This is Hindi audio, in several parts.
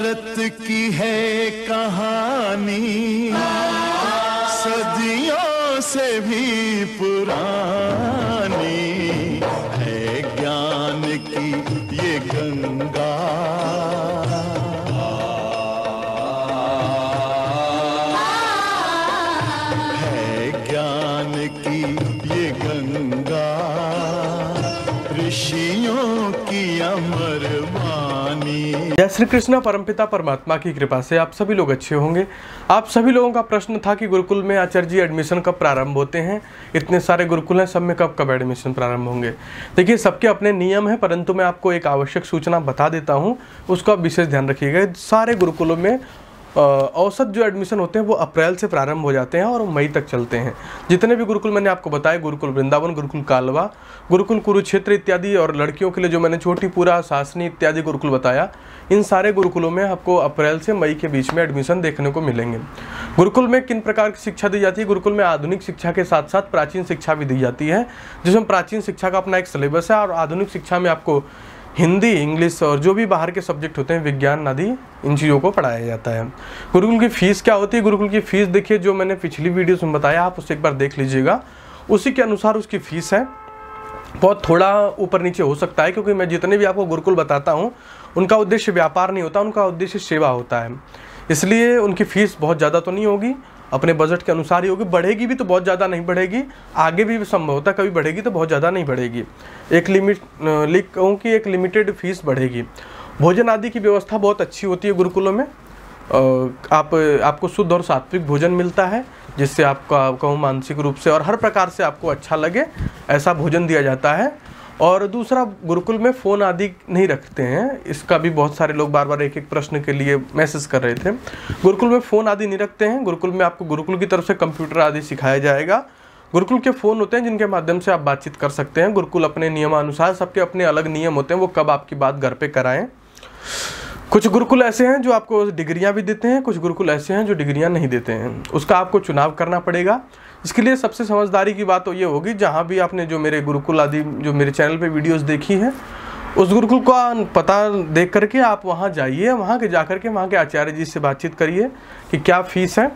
भारत की है कहानी सदियों से भी पुरानी, है ज्ञान की ये गंगा, है ज्ञान की ये गंगा, ऋषियों की अमर वाणी। जय श्री कृष्ण। परमपिता परमात्मा की कृपा से आप सभी लोग अच्छे होंगे। आप सभी लोगों का प्रश्न था कि गुरुकुल में आचार्य जी एडमिशन कब प्रारंभ होते हैं, इतने सारे गुरुकुल हैं, सब में कब कब एडमिशन प्रारंभ होंगे। देखिए, सबके अपने नियम हैं, परंतु मैं आपको एक आवश्यक सूचना बता देता हूँ, उसका विशेष ध्यान रखिएगा। सारे गुरुकुलों में औसत जो एडमिशन होते हैं वो अप्रैल से प्रारंभ हो जाते हैं और मई तक चलते हैं। जितने भी गुरुकुल मैंने आपको बताए, गुरुकुल वृंदावन, गुरुकुल कालवा, गुरुकुल कुरुक्षेत्र इत्यादि, और लड़कियों के लिए जो मैंने छोटीपुरा, शासनी इत्यादि गुरुकुल बताया, इन सारे गुरुकुलों में आपको अप्रैल से मई के बीच में एडमिशन देखने को मिलेंगे। गुरुकुल में किन प्रकार की शिक्षा दी जाती है? गुरुकुल में आधुनिक शिक्षा के साथ साथ प्राचीन शिक्षा भी दी जाती है, जिसमें प्राचीन शिक्षा का अपना एक सिलेबस है, और आधुनिक शिक्षा में आपको हिंदी, इंग्लिश और जो भी बाहर के सब्जेक्ट होते हैं, विज्ञान आदि, इन चीज़ों को पढ़ाया जाता है। गुरुकुल की फ़ीस क्या होती है? गुरुकुल की फ़ीस देखिए, जो मैंने पिछली वीडियोस में बताया, आप उसे एक बार देख लीजिएगा, उसी के अनुसार उसकी फ़ीस है। बहुत थोड़ा ऊपर नीचे हो सकता है, क्योंकि मैं जितने भी आपको गुरुकुल बताता हूँ उनका उद्देश्य व्यापार नहीं होता, उनका उद्देश्य सेवा होता है, इसलिए उनकी फ़ीस बहुत ज़्यादा तो नहीं होगी, अपने बजट के अनुसार ही होगी। बढ़ेगी भी तो बहुत ज़्यादा नहीं बढ़ेगी, आगे भी संभव होता है कभी बढ़ेगी, तो बहुत ज़्यादा नहीं बढ़ेगी। एक लिमिटेड फीस बढ़ेगी। भोजन आदि की व्यवस्था बहुत अच्छी होती है गुरुकुलों में। आपको शुद्ध और सात्विक भोजन मिलता है, जिससे आपका कहूँ मानसिक रूप से और हर प्रकार से आपको अच्छा लगे, ऐसा भोजन दिया जाता है। और दूसरा, गुरुकुल में फ़ोन आदि नहीं रखते हैं, इसका भी बहुत सारे लोग बार बार एक एक प्रश्न के लिए मैसेज कर रहे थे। गुरुकुल में फ़ोन आदि नहीं रखते हैं। गुरुकुल में आपको गुरुकुल की तरफ से कंप्यूटर आदि सिखाया जाएगा। गुरुकुल के फ़ोन होते हैं जिनके माध्यम से आप बातचीत कर सकते हैं। गुरुकुल अपने नियमानुसार, सबके अपने अलग नियम होते हैं, वो कब आपकी बात घर पर कराएँ। कुछ गुरुकुल ऐसे हैं जो आपको डिग्रियां भी देते हैं, कुछ गुरुकुल ऐसे हैं जो डिग्रियां नहीं देते हैं। उसका आपको चुनाव करना पड़ेगा। इसके लिए सबसे समझदारी की बात तो ये होगी, जहाँ भी आपने जो मेरे गुरुकुल आदि जो मेरे चैनल पे वीडियोस देखी हैं, उस गुरुकुल का पता देख करके आप वहाँ जाइए, वहाँ के जाकर के वहाँ के आचार्य जी से बातचीत करिए कि क्या फ़ीस है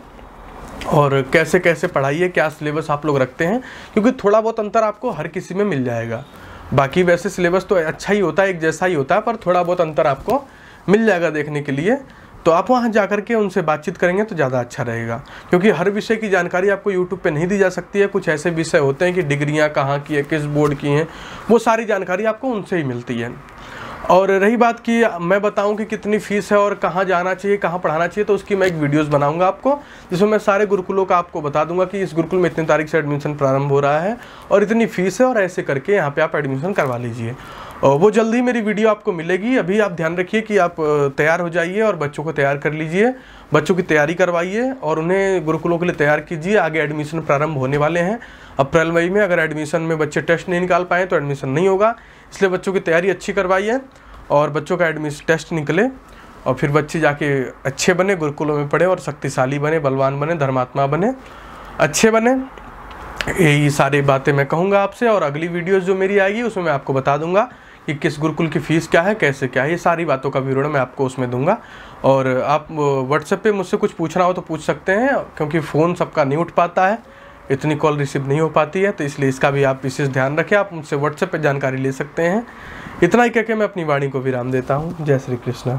और कैसे कैसे पढ़ाई है, क्या सिलेबस आप लोग रखते हैं, क्योंकि थोड़ा बहुत अंतर आपको हर किसी में मिल जाएगा। बाकी वैसे सिलेबस तो अच्छा ही होता है, एक जैसा ही होता है, पर थोड़ा बहुत अंतर आपको मिल जाएगा देखने के लिए। तो आप वहाँ जाकर के उनसे बातचीत करेंगे तो ज़्यादा अच्छा रहेगा, क्योंकि हर विषय की जानकारी आपको यूट्यूब पे नहीं दी जा सकती है। कुछ ऐसे विषय होते हैं कि डिग्रियाँ कहाँ की है, किस बोर्ड की हैं, वो सारी जानकारी आपको उनसे ही मिलती है। और रही बात कि मैं बताऊं कि कितनी फ़ीस है और कहाँ जाना चाहिए, कहाँ पढ़ाना चाहिए, तो उसकी मैं एक वीडियोस बनाऊंगा आपको, जिसमें मैं सारे गुरुकुलों का आपको बता दूंगा कि इस गुरुकुल में इतनी तारीख से एडमिशन प्रारंभ हो रहा है और इतनी फ़ीस है, और ऐसे करके यहाँ पे आप एडमिशन करवा लीजिए। और वो जल्दी मेरी वीडियो आपको मिलेगी। अभी आप ध्यान रखिए कि आप तैयार हो जाइए और बच्चों को तैयार कर लीजिए, बच्चों की तैयारी करवाइए और उन्हें गुरुकुलों के लिए तैयार कीजिए। आगे एडमिशन प्रारंभ होने वाले हैं अप्रैल मई में। अगर एडमिशन में बच्चे टेस्ट नहीं निकाल पाए तो एडमिशन नहीं होगा, इसलिए बच्चों की तैयारी अच्छी करवाइए और बच्चों का एडमिशन टेस्ट निकले और फिर बच्चे जाके अच्छे बने, गुरुकुलों में पढ़े और शक्तिशाली बने, बलवान बने, धर्मात्मा बने, अच्छे बने। यही सारी बातें मैं कहूँगा आपसे। और अगली वीडियोस जो मेरी आएगी उसमें मैं आपको बता दूंगा कि किस गुरुकुल की फ़ीस क्या है, कैसे क्या है, ये सारी बातों का विवरण मैं आपको उसमें दूंगा। और आप व्हाट्सएप पे मुझसे कुछ पूछना हो तो पूछ सकते हैं, क्योंकि फ़ोन सबका नहीं उठ पाता है, इतनी कॉल रिसीव नहीं हो पाती है, तो इसलिए इसका भी आप विशेष ध्यान रखें। आप मुझसे व्हाट्सएप पे जानकारी ले सकते हैं। इतना ही कहकर मैं अपनी वाणी को विराम देता हूँ। जय श्री कृष्ण।